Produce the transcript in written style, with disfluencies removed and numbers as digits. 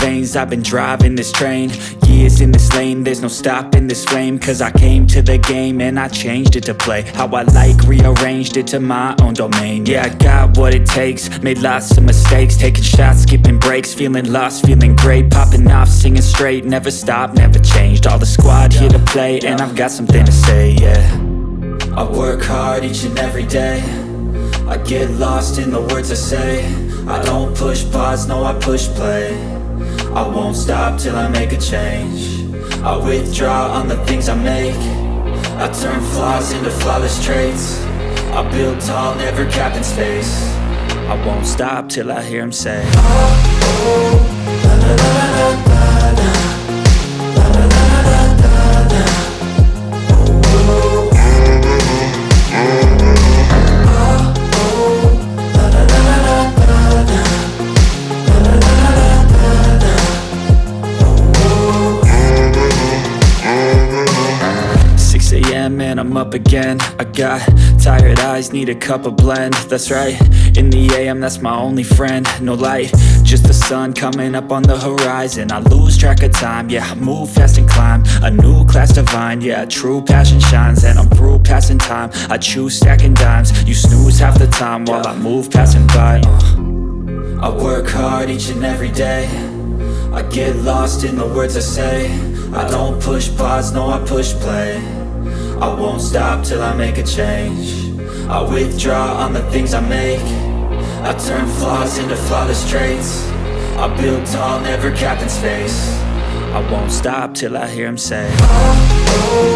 veins, I've been driving this train. Years in this lane, there's no stopping this flame. Cause I came to the game and I changed it to play how I like, rearranged it to my own domain. Yeah, I got what it takes, made lots of mistakes, taking shots, skipping breaks, feeling lost, feeling great, popping off, singing straight, never stopped, never changed. All the squad here to play, and I've got something to say, yeah. I work hard each and every day, I get lost in the words I say. I don't push pause, no I push play. I won't stop till I make a change. I withdraw on the things I make. I turn flaws into flawless traits. I build tall, never capped in space. I won't stop till I hear him say, oh, oh, la la la la la la, la la la la la la, oh, oh, oh, la la la la la la, la la la la la, oh, 6 a.m. and I'm up again. I got tired eyes, need a cup of blend. That's right, in the AM, that's my only friend. No light, just the sun coming up on the horizon. I lose track of time, yeah, I move fast and climb a new class divine, yeah, true passion shines. And I'm through passing time, I choose stacking dimes. You snooze half the time while I move passing by. I work hard each and every day, I get lost in the words I say. I don't push pause, no I push play. I won't stop till I make a change. I withdraw on the things I make. I turn flaws into flawless traits. I build tall, never capped in space. I won't stop till I hear him say, oh, oh.